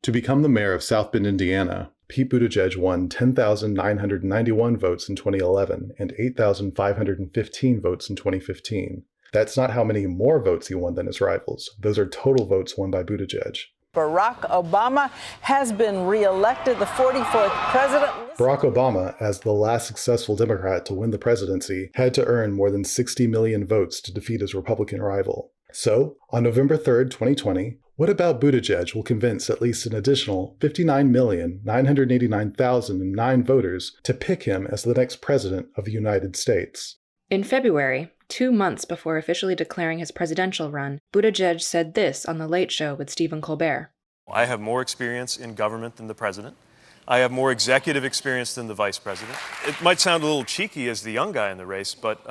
To become the mayor of South Bend, Indiana, Pete Buttigieg won 10,991 votes in 2011 and 8,515 votes in 2015. That's not how many more votes he won than his rivals. Those are total votes won by Buttigieg. Barack Obama has been re-elected, the 44th president. Barack Obama, as the last successful Democrat to win the presidency, had to earn more than 60 million votes to defeat his Republican rival. So, on November 3rd, 2020, what about Buttigieg will convince at least an additional 59,989,009 voters to pick him as the next president of the United States? In February, 2 months before officially declaring his presidential run, Buttigieg said this on The Late Show with Stephen Colbert. I have more experience in government than the president. I have more executive experience than the vice president. It might sound a little cheeky as the young guy in the race, but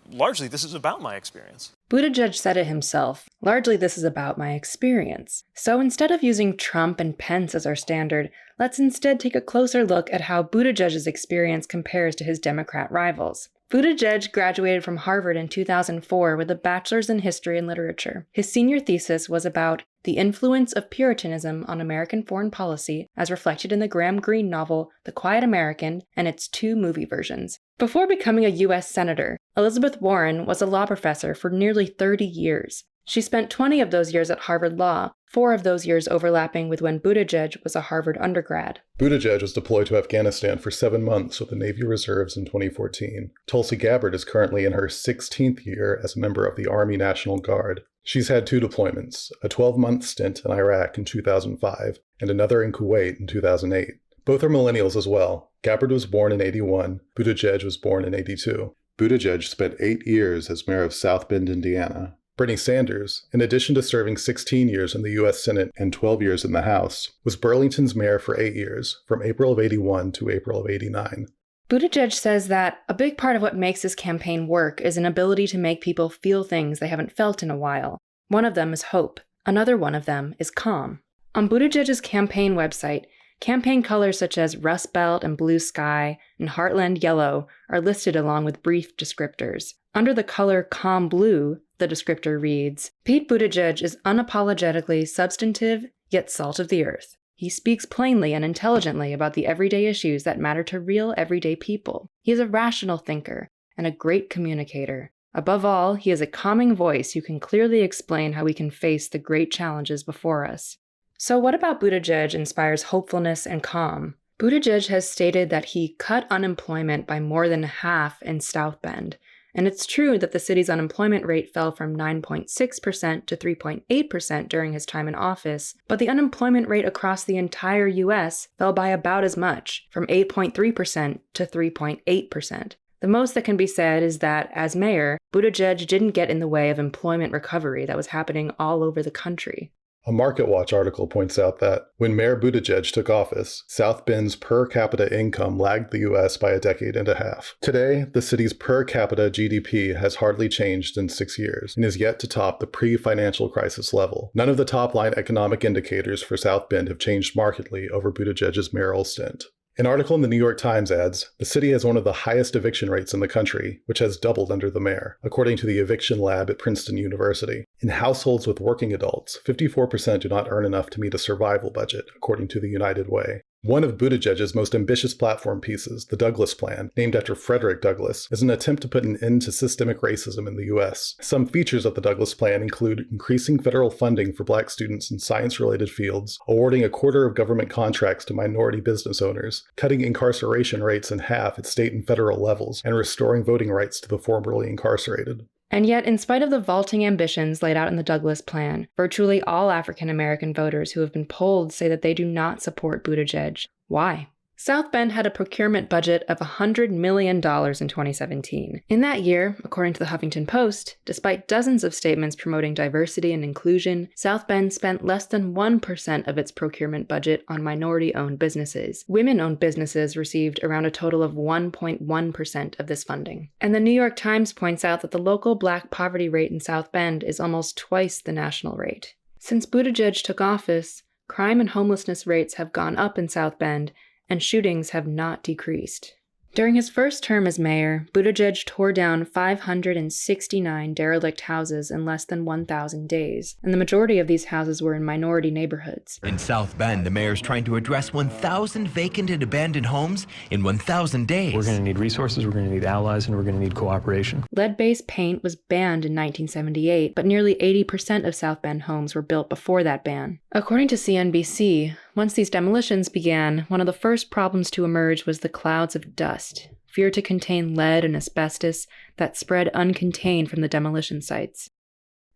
largely this is about my experience. Buttigieg said it himself. Largely this is about my experience. So instead of using Trump and Pence as our standard, let's instead take a closer look at how Buttigieg's experience compares to his Democrat rivals. Buttigieg graduated from Harvard in 2004 with a bachelor's in history and literature. His senior thesis was about the influence of Puritanism on American foreign policy as reflected in the Graham Greene novel The Quiet American and its 2 movie versions. Before becoming a U.S. Senator, Elizabeth Warren was a law professor for nearly 30 years. She spent 20 of those years at Harvard Law, 4 of those years overlapping with when Buttigieg was a Harvard undergrad. Buttigieg was deployed to Afghanistan for 7 months with the Navy Reserves in 2014. Tulsi Gabbard is currently in her 16th year as a member of the Army National Guard. She's had 2 deployments, a 12-month stint in Iraq in 2005 and another in Kuwait in 2008. Both are millennials as well. Gabbard was born in 81, Buttigieg was born in 82. Buttigieg spent 8 years as mayor of South Bend, Indiana. Bernie Sanders, in addition to serving 16 years in the U.S. Senate and 12 years in the House, was Burlington's mayor for 8 years, from April of 81 to April of 89. Buttigieg says that a big part of what makes his campaign work is an ability to make people feel things they haven't felt in a while. One of them is hope. Another one of them is calm. On Buttigieg's campaign website, campaign colors such as Rust Belt and Blue Sky and Heartland Yellow are listed along with brief descriptors. Under the color Calm Blue, the descriptor reads, Pete Buttigieg is unapologetically substantive, yet salt of the earth. He speaks plainly and intelligently about the everyday issues that matter to real everyday people. He is a rational thinker and a great communicator. Above all, he is a calming voice who can clearly explain how we can face the great challenges before us. So what about Buttigieg inspires hopefulness and calm? Buttigieg has stated that he cut unemployment by more than half in South Bend. And it's true that the city's unemployment rate fell from 9.6% to 3.8% during his time in office, but the unemployment rate across the entire U.S. fell by about as much, from 8.3% to 3.8%. The most that can be said is that, as mayor, Buttigieg didn't get in the way of employment recovery that was happening all over the country. A MarketWatch article points out that when Mayor Buttigieg took office, South Bend's per capita income lagged the U.S. by a decade and a half. Today, the city's per capita GDP has hardly changed in 6 years and is yet to top the pre-financial crisis level. None of the top-line economic indicators for South Bend have changed markedly over Buttigieg's mayoral stint. An article in the New York Times adds, the city has one of the highest eviction rates in the country, which has doubled under the mayor, according to the eviction lab at Princeton University. In households with working adults, 54% do not earn enough to meet a survival budget, according to the United Way. One of Buttigieg's most ambitious platform pieces, the Douglas Plan, named after Frederick Douglass, is an attempt to put an end to systemic racism in the U.S. Some features of the Douglas Plan include increasing federal funding for Black students in science-related fields, awarding a quarter of government contracts to minority business owners, cutting incarceration rates in half at state and federal levels, and restoring voting rights to the formerly incarcerated. And yet, in spite of the vaulting ambitions laid out in the Douglas Plan, virtually all African American voters who have been polled say that they do not support Buttigieg. Why? South Bend had a procurement budget of $100 million in 2017. In that year, according to the Huffington Post, despite dozens of statements promoting diversity and inclusion, South Bend spent less than 1% of its procurement budget on minority-owned businesses. Women-owned businesses received around a total of 1.1% of this funding. And the New York Times points out that the local Black poverty rate in South Bend is almost twice the national rate. Since Buttigieg took office, crime and homelessness rates have gone up in South Bend, and shootings have not decreased. During his first term as mayor, Buttigieg tore down 569 derelict houses in less than 1,000 days, and the majority of these houses were in minority neighborhoods. In South Bend, the mayor's trying to address 1,000 vacant and abandoned homes in 1,000 days. We're going to need resources, we're going to need allies, and we're going to need cooperation. Lead-based paint was banned in 1978, but nearly 80% of South Bend homes were built before that ban. According to CNBC, once these demolitions began, one of the first problems to emerge was the clouds of dust, feared to contain lead and asbestos that spread uncontained from the demolition sites.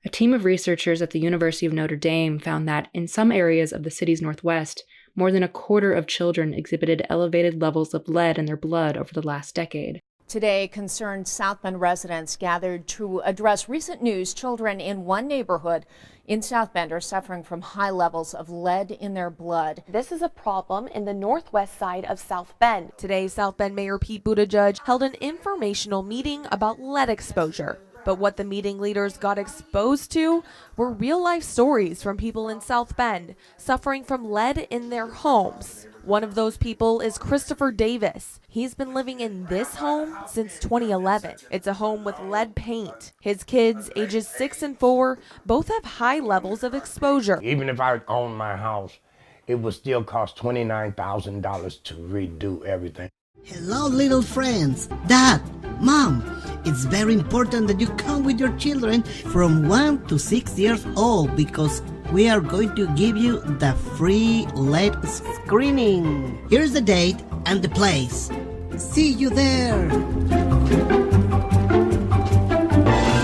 A team of researchers at the University of Notre Dame found that in some areas of the city's northwest, more than a quarter of children exhibited elevated levels of lead in their blood over the last decade. Today, concerned South Bend residents gathered to address recent news. Children in one neighborhood in South Bend are suffering from high levels of lead in their blood. This is a problem in the northwest side of South Bend. Today, South Bend Mayor Pete Buttigieg held an informational meeting about lead exposure. But what the meeting leaders got exposed to were real-life stories from people in South Bend suffering from lead in their homes. One of those people is Christopher Davis. He's been living in this home since 2011. It's a home with lead paint. His kids, ages 6 and 4, both have high levels of exposure. Even if I owned my house, it would still cost $29,000 to redo everything. Hello, little friends. Dad, Mom, it's very important that you come with your children from 1 to 6 years old because we are going to give you the free lead screening. Here's the date and the place. See you there.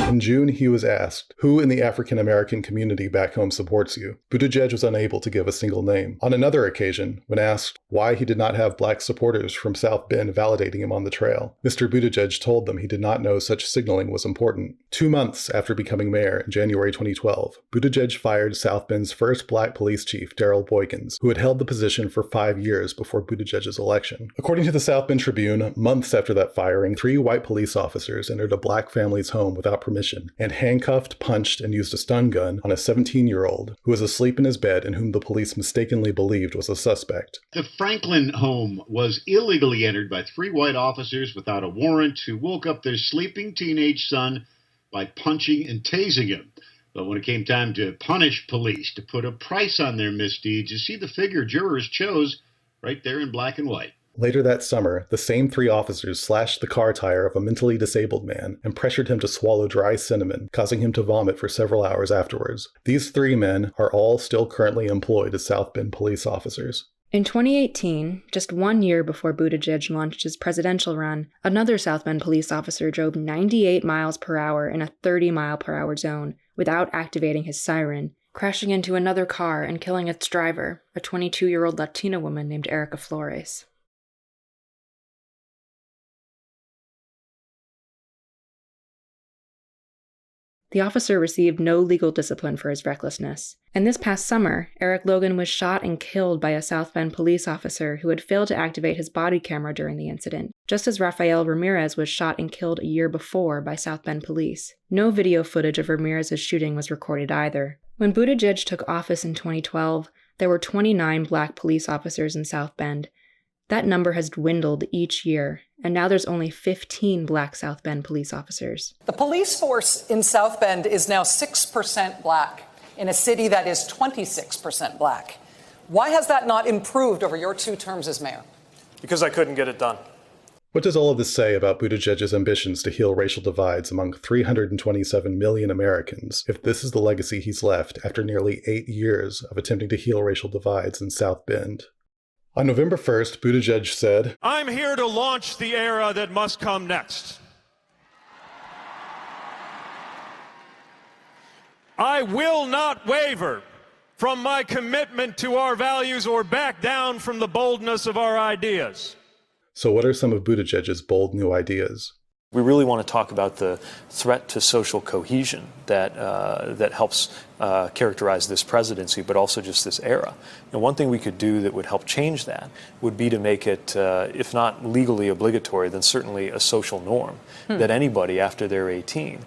In June, he was asked, "Who in the African American community back home supports you?" Buttigieg was unable to give a single name. On another occasion, when asked why he did not have black supporters from South Bend validating him on the trail, Mr. Buttigieg told them he did not know such signaling was important. 2 months after becoming mayor in January 2012, Buttigieg fired South Bend's first black police chief, Darrell Boykins, who had held the position for 5 years before Buttigieg's election. According to the South Bend Tribune, months after that firing, 3 white police officers entered a black family's home without permission and handcuffed, punched, and used a stun gun on a 17-year-old who was asleep in his bed and whom the police mistakenly believed was a suspect. The Franklin home was illegally entered by 3 white officers without a warrant who woke up their sleeping teenage son by punching and tasing him. But when it came time to punish police, to put a price on their misdeeds, you see the figure jurors chose right there in black and white. Later that summer, the same 3 officers slashed the car tire of a mentally disabled man and pressured him to swallow dry cinnamon, causing him to vomit for several hours afterwards. These 3 men are all still currently employed as South Bend police officers. In 2018, just 1 year before Buttigieg launched his presidential run, another South Bend police officer drove 98 miles per hour in a 30-mile-per-hour zone without activating his siren, crashing into another car and killing its driver, a 22-year-old Latina woman named Erica Flores. The officer received no legal discipline for his recklessness. And this past summer, Eric Logan was shot and killed by a South Bend police officer who had failed to activate his body camera during the incident, just as Rafael Ramirez was shot and killed a year before by South Bend police. No video footage of Ramirez's shooting was recorded either. When Buttigieg took office in 2012, there were 29 black police officers in South Bend. That number has dwindled each year, and now there's only 15 black South Bend police officers. The police force in South Bend is now 6% black in a city that is 26% black. Why has that not improved over your 2 terms as mayor? Because I couldn't get it done. What does all of this say about Buttigieg's ambitions to heal racial divides among 327 million Americans if this is the legacy he's left after nearly 8 years of attempting to heal racial divides in South Bend? On November 1st, Buttigieg said, "I'm here to launch the era that must come next. I will not waver from my commitment to our values or back down from the boldness of our ideas." So what are some of Buttigieg's bold new ideas? We really want to talk about the threat to social cohesion that helps characterize this presidency, but also just this era. And one thing we could do that would help change that would be to make it, if not legally obligatory, then certainly a social norm that anybody after they're 18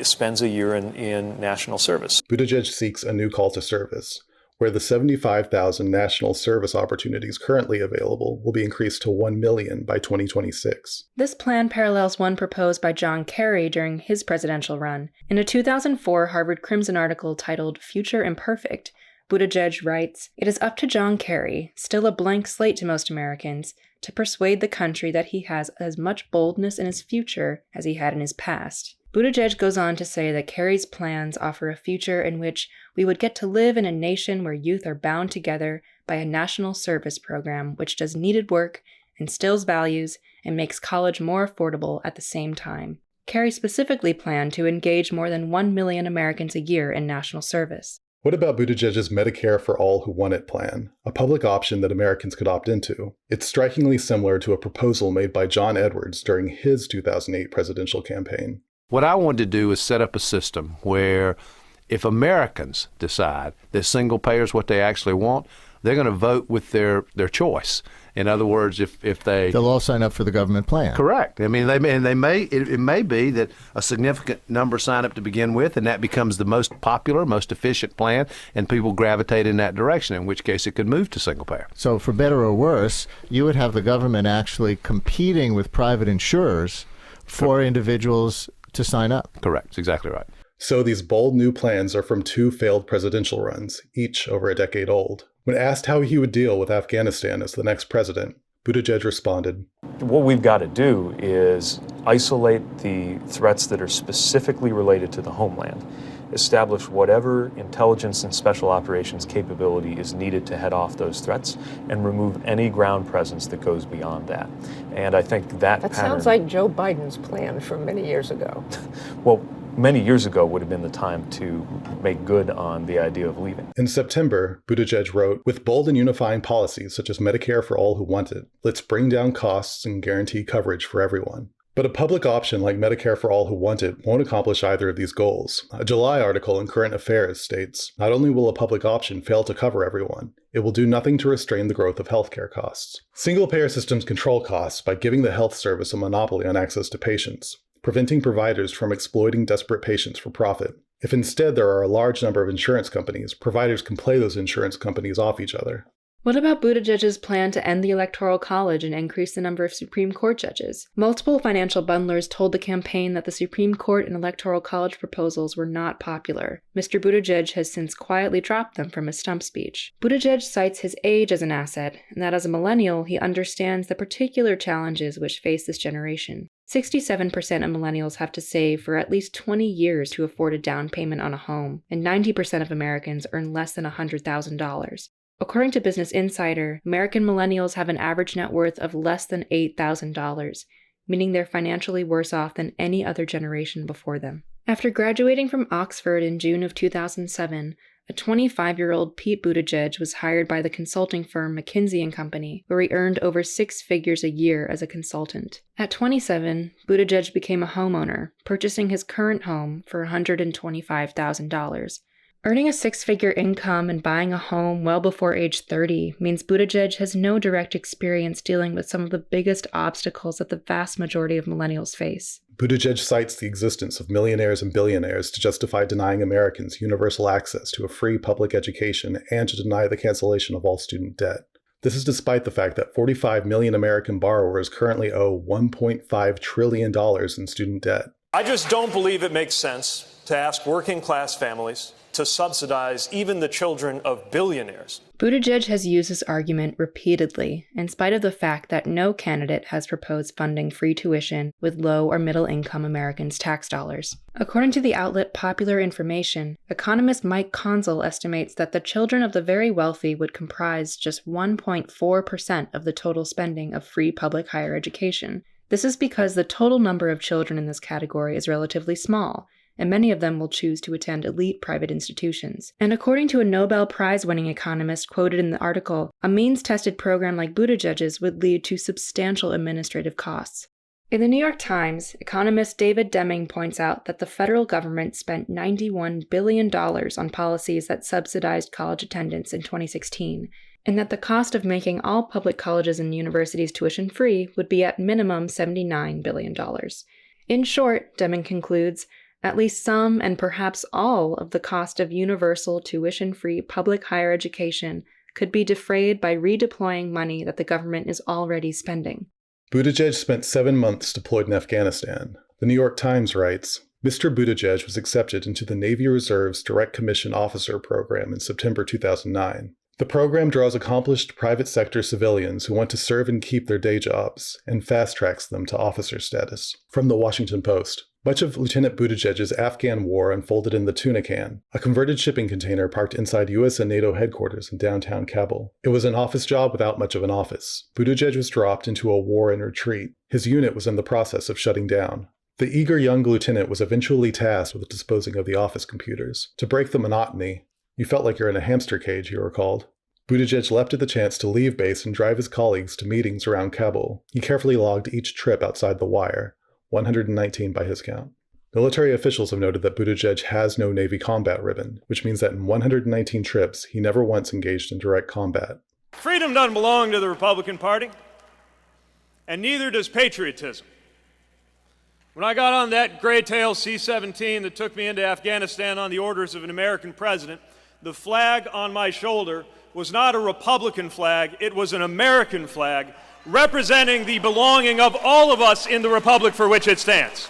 spends a year in national service. Buttigieg seeks a new call to service, where the 75,000 national service opportunities currently available will be increased to 1 million by 2026. This plan parallels one proposed by John Kerry during his presidential run. In a 2004 Harvard Crimson article titled Future Imperfect, Buttigieg writes, "It is up to John Kerry, still a blank slate to most Americans, to persuade the country that he has as much boldness in his future as he had in his past." Buttigieg goes on to say that Kerry's plans offer a future in which we would get to live in a nation where youth are bound together by a national service program which does needed work, instills values, and makes college more affordable at the same time. Kerry specifically planned to engage more than 1 million Americans a year in national service. What about Buttigieg's Medicare for All Who Want It plan, a public option that Americans could opt into? It's strikingly similar to a proposal made by John Edwards during his 2008 presidential campaign. What I wanted to do is set up a system where if Americans decide that single payer is what they actually want, they're going to vote with their choice. In other words, if they'll all sign up for the government plan. Correct. I mean, it may be that a significant number sign up to begin with, and that becomes the most popular, most efficient plan, and people gravitate in that direction, in which case it could move to single payer. So for better or worse, you would have the government actually competing with private insurers for individuals to sign up. Correct. That's exactly right. So these bold new plans are from 2 failed presidential runs, each over a decade old. When asked how he would deal with Afghanistan as the next president, Buttigieg responded, "What we've got to do is isolate the threats that are specifically related to the homeland, establish whatever intelligence and special operations capability is needed to head off those threats, and remove any ground presence that goes beyond that." And I think that pattern sounds like Joe Biden's plan from many years ago. Well, many years ago would have been the time to make good on the idea of leaving. In September, Buttigieg wrote, "With bold and unifying policies such as Medicare for All Who Want It, let's bring down costs and guarantee coverage for everyone." But a public option like Medicare for All Who Want It won't accomplish either of these goals. A July article in Current Affairs states, "Not only will a public option fail to cover everyone, it will do nothing to restrain the growth of healthcare costs. Single-payer systems control costs by giving the health service a monopoly on access to patients, preventing providers from exploiting desperate patients for profit. If instead there are a large number of insurance companies, providers can play those insurance companies off each other." What about Buttigieg's plan to end the Electoral College and increase the number of Supreme Court judges? Multiple financial bundlers told the campaign that the Supreme Court and Electoral College proposals were not popular. Mr. Buttigieg has since quietly dropped them from his stump speech. Buttigieg cites his age as an asset, and that as a millennial, he understands the particular challenges which face this generation. 67% of millennials have to save for at least 20 years to afford a down payment on a home, and 90% of Americans earn less than $100,000. According to Business Insider, American millennials have an average net worth of less than $8,000, meaning they're financially worse off than any other generation before them. After graduating from Oxford in June of 2007, a 25-year-old Pete Buttigieg was hired by the consulting firm McKinsey & Company, where he earned over 6 figures a year as a consultant. At 27, Buttigieg became a homeowner, purchasing his current home for $125,000. Earning a 6-figure income and buying a home well before age 30 means Buttigieg has no direct experience dealing with some of the biggest obstacles that the vast majority of millennials face. Buttigieg cites the existence of millionaires and billionaires to justify denying Americans universal access to a free public education and to deny the cancellation of all student debt. This is despite the fact that 45 million American borrowers currently owe $1.5 trillion in student debt. I just don't believe it makes sense to ask working class families to subsidize even the children of billionaires. Buttigieg has used this argument repeatedly, in spite of the fact that no candidate has proposed funding free tuition with low or middle income Americans' tax dollars. According to the outlet Popular Information, economist Mike Conzel estimates that the children of the very wealthy would comprise just 1.4% of the total spending of free public higher education. This is because the total number of children in this category is relatively small, and many of them will choose to attend elite private institutions. And according to a Nobel Prize-winning economist quoted in the article, a means-tested program like Buttigieg's would lead to substantial administrative costs. In the New York Times, economist David Deming points out that the federal government spent $91 billion on policies that subsidized college attendance in 2016, and that the cost of making all public colleges and universities tuition-free would be at minimum $79 billion. In short, Deming concludes, At least some and perhaps all of the cost of universal tuition-free public higher education could be defrayed by redeploying money that the government is already spending. Buttigieg spent 7 months deployed in Afghanistan. The New York Times writes, Mr. Buttigieg was accepted into the Navy Reserve's Direct Commission Officer Program in September 2009. The program draws accomplished private sector civilians who want to serve and keep their day jobs, and fast-tracks them to officer status. From the Washington Post. Much of Lieutenant Buttigieg's Afghan war unfolded in the Tuna Can, a converted shipping container parked inside U.S. and NATO headquarters in downtown Kabul. It was an office job without much of an office. Buttigieg was dropped into a war in retreat. His unit was in the process of shutting down. The eager young lieutenant was eventually tasked with disposing of the office computers. To break the monotony, you felt like you're in a hamster cage, he recalled. Buttigieg leapt at the chance to leave base and drive his colleagues to meetings around Kabul. He carefully logged each trip outside the wire, 119 by his count. Military officials have noted that Buttigieg has no Navy combat ribbon, which means that in 119 trips, he never once engaged in direct combat. Freedom doesn't belong to the Republican Party, and neither does patriotism. When I got on that gray-tail C-17 that took me into Afghanistan on the orders of an American president, the flag on my shoulder was not a Republican flag, it was an American flag representing the belonging of all of us in the republic for which it stands.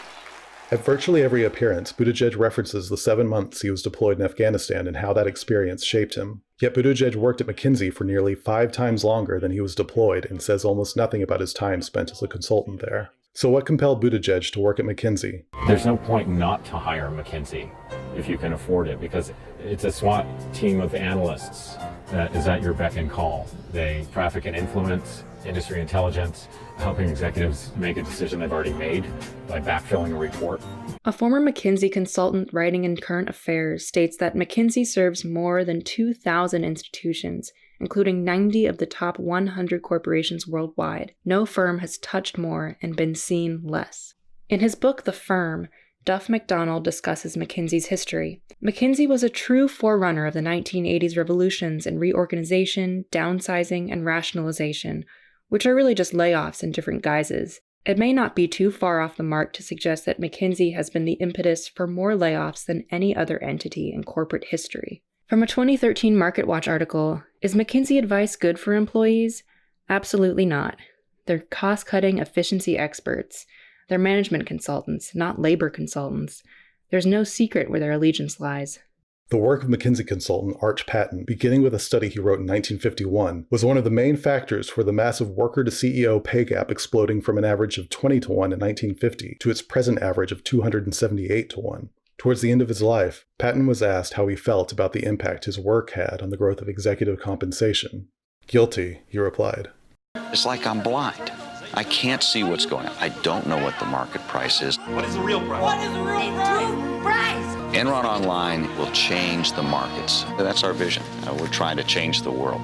At virtually every appearance, Buttigieg references the 7 months he was deployed in Afghanistan and how that experience shaped him. Yet Buttigieg worked at McKinsey for nearly 5 times longer than he was deployed and says almost nothing about his time spent as a consultant there. So what compelled Buttigieg to work at McKinsey? There's no point not to hire McKinsey if you can afford it, because it's a SWAT team of analysts that is at your beck and call. They traffic in influence, industry intelligence, helping executives make a decision they've already made by backfilling a report. A former McKinsey consultant writing in Current Affairs states that McKinsey serves more than 2,000 institutions, including 90 of the top 100 corporations worldwide. No firm has touched more and been seen less. In his book, The Firm, Duff McDonald discusses McKinsey's history. McKinsey was a true forerunner of the 1980s revolutions in reorganization, downsizing, and rationalization, which are really just layoffs in different guises. It may not be too far off the mark to suggest that McKinsey has been the impetus for more layoffs than any other entity in corporate history. From a 2013 MarketWatch article, is McKinsey advice good for employees? Absolutely not. They're cost-cutting efficiency experts. They're management consultants, not labor consultants. There's no secret where their allegiance lies. The work of McKinsey consultant Arch Patton, beginning with a study he wrote in 1951, was one of the main factors for the massive worker-to-CEO pay gap exploding from an average of 20 to 1 in 1950 to its present average of 278 to 1. Towards the end of his life, Patton was asked how he felt about the impact his work had on the growth of executive compensation. Guilty, he replied. It's like I'm blind. I can't see what's going on. I don't know what the market price is. What is the real price? What is the real price? Enron Online will change the markets. That's our vision. We're trying to change the world.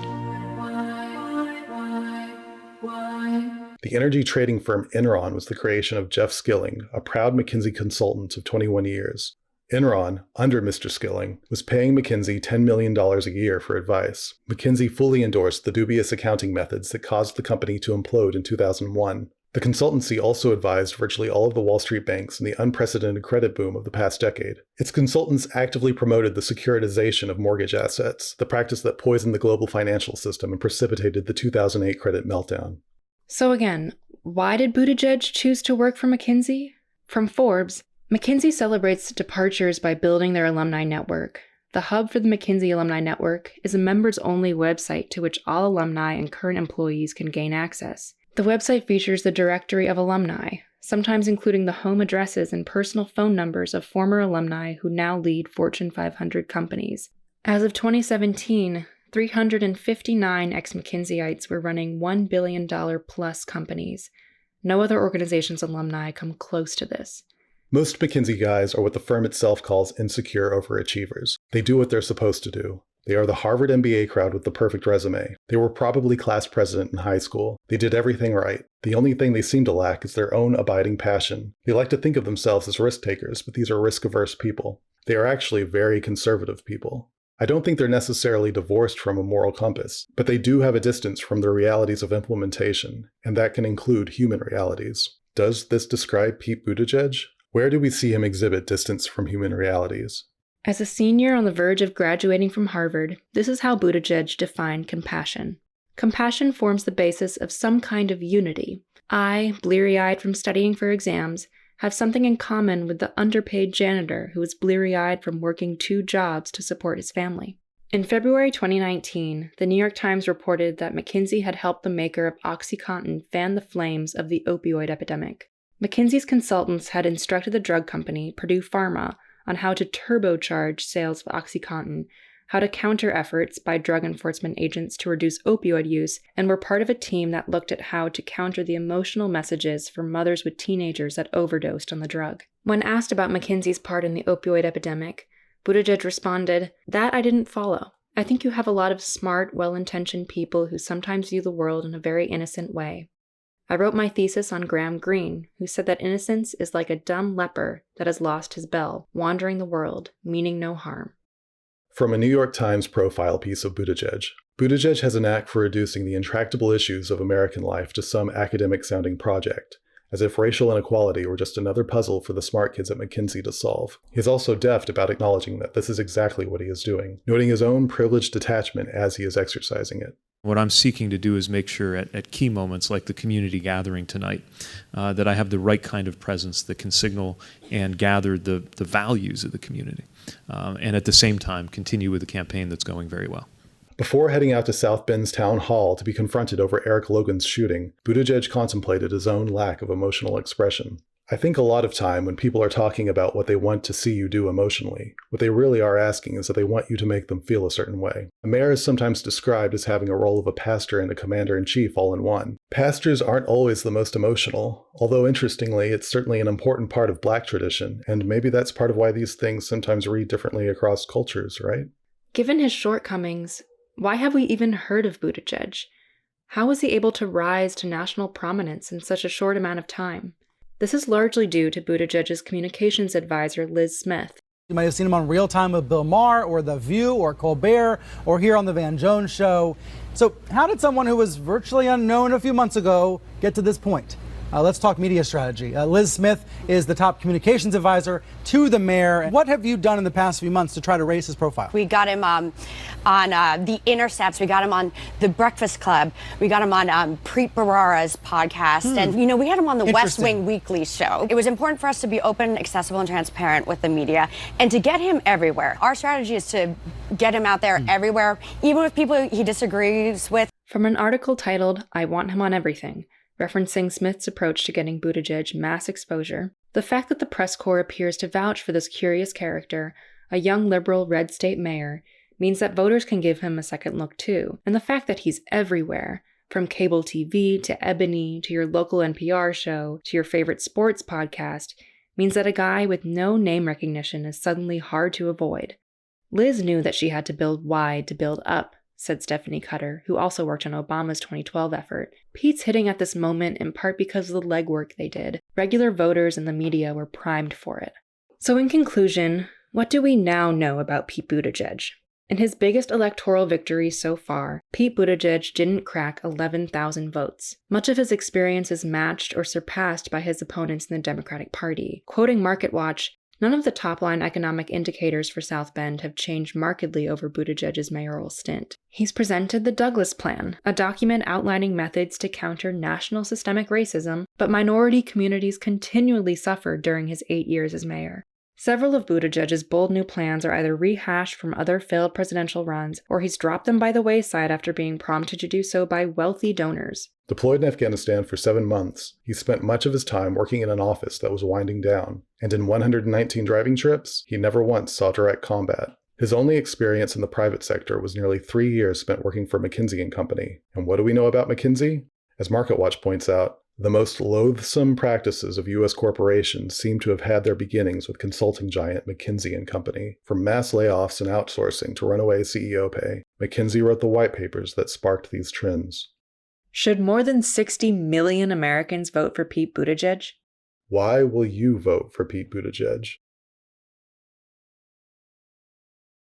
The energy trading firm Enron was the creation of Jeff Skilling, a proud McKinsey consultant of 21 years. Enron, under Mr. Skilling, was paying McKinsey $10 million a year for advice. McKinsey fully endorsed the dubious accounting methods that caused the company to implode in 2001. The consultancy also advised virtually all of the Wall Street banks in the unprecedented credit boom of the past decade. Its consultants actively promoted the securitization of mortgage assets, the practice that poisoned the global financial system and precipitated the 2008 credit meltdown. So again, why did Buttigieg choose to work for McKinsey? From Forbes, McKinsey celebrates departures by building their alumni network. The hub for the McKinsey Alumni Network is a members-only website to which all alumni and current employees can gain access. The website features the directory of alumni, sometimes including the home addresses and personal phone numbers of former alumni who now lead Fortune 500 companies. As of 2017, 359 ex-McKinseyites were running $1 billion plus companies. No other organization's alumni come close to this. Most McKinsey guys are what the firm itself calls insecure overachievers. They do what they're supposed to do. They are the Harvard MBA crowd with the perfect resume. They were probably class president in high school. They did everything right. The only thing they seem to lack is their own abiding passion. They like to think of themselves as risk takers, but these are risk-averse people. They are actually very conservative people. I don't think they're necessarily divorced from a moral compass, but they do have a distance from the realities of implementation, and that can include human realities. Does this describe Pete Buttigieg? Where do we see him exhibit distance from human realities? As a senior on the verge of graduating from Harvard, this is how Buttigieg defined compassion. Compassion forms the basis of some kind of unity. I, bleary-eyed from studying for exams, have something in common with the underpaid janitor who is bleary-eyed from working 2 jobs to support his family. In February 2019, the New York Times reported that McKinsey had helped the maker of OxyContin fan the flames of the opioid epidemic. McKinsey's consultants had instructed the drug company, Purdue Pharma, on how to turbocharge sales of OxyContin, how to counter efforts by drug enforcement agents to reduce opioid use, and were part of a team that looked at how to counter the emotional messages from mothers with teenagers that overdosed on the drug. When asked about McKinsey's part in the opioid epidemic, Buttigieg responded, "That I didn't follow. I think you have a lot of smart, well-intentioned people who sometimes view the world in a very innocent way. I wrote my thesis on Graham Greene, who said that innocence is like a dumb leper that has lost his bell, wandering the world, meaning no harm." From a New York Times profile piece of Buttigieg, Buttigieg has a knack for reducing the intractable issues of American life to some academic-sounding project, as if racial inequality were just another puzzle for the smart kids at McKinsey to solve. He is also deft about acknowledging that this is exactly what he is doing, noting his own privileged detachment as he is exercising it. What I'm seeking to do is make sure at key moments like the community gathering tonight that I have the right kind of presence that can signal and gather the values of the community, and at the same time continue with a campaign that's going very well. Before heading out to South Bend's town hall to be confronted over Eric Logan's shooting, Buttigieg contemplated his own lack of emotional expression. I think a lot of time when people are talking about what they want to see you do emotionally, what they really are asking is that they want you to make them feel a certain way. A mayor is sometimes described as having a role of a pastor and a commander-in-chief all in one. Pastors aren't always the most emotional, although interestingly, it's certainly an important part of Black tradition, and maybe that's part of why these things sometimes read differently across cultures, right? Given his shortcomings, why have we even heard of Buttigieg? How was he able to rise to national prominence in such a short amount of time? This is largely due to Buttigieg's communications advisor, Liz Smith. You might have seen him on Real Time with Bill Maher or The View or Colbert or here on The Van Jones Show. So how did someone who was virtually unknown a few months ago get to this point? Let's talk media strategy. Liz Smith is the top communications advisor to the mayor. What have you done in the past few months to try to raise his profile? We got him on The Intercepts. We got him on The Breakfast Club. We got him on Preet Bharara's podcast. And, we had him on the West Wing Weekly show. It was important for us to be open, accessible, and transparent with the media and to get him everywhere. Our strategy is to get him out there everywhere, even with people he disagrees with. From an article titled, "I Want Him on Everything," referencing Smith's approach to getting Buttigieg mass exposure, the fact that the press corps appears to vouch for this curious character, a young liberal red state mayor, means that voters can give him a second look too. And the fact that he's everywhere, from cable TV to Ebony to your local NPR show to your favorite sports podcast, means that a guy with no name recognition is suddenly hard to avoid. Liz knew that she had to build wide to build up, said Stephanie Cutter, who also worked on Obama's 2012 effort. Pete's hitting at this moment in part because of the legwork they did. Regular voters and the media were primed for it. So in conclusion, what do we now know about Pete Buttigieg? In his biggest electoral victory so far, Pete Buttigieg didn't crack 11,000 votes. Much of his experience is matched or surpassed by his opponents in the Democratic Party. Quoting MarketWatch, "None of the top-line economic indicators for South Bend have changed markedly over Buttigieg's mayoral stint. He's presented the Douglas Plan, a document outlining methods to counter national systemic racism, but minority communities continually suffered during his 8 years as mayor. Several of Buttigieg's bold new plans are either rehashed from other failed presidential runs, or he's dropped them by the wayside after being prompted to do so by wealthy donors." Deployed in Afghanistan for 7 months, he spent much of his time working in an office that was winding down, and in 119 driving trips, he never once saw direct combat. His only experience in the private sector was nearly 3 years spent working for McKinsey & Company. And what do we know about McKinsey? As MarketWatch points out, the most loathsome practices of U.S. corporations seem to have had their beginnings with consulting giant McKinsey & Company. From mass layoffs and outsourcing to runaway CEO pay, McKinsey wrote the white papers that sparked these trends. Should more than 60 million Americans vote for Pete Buttigieg? Why will you vote for Pete Buttigieg?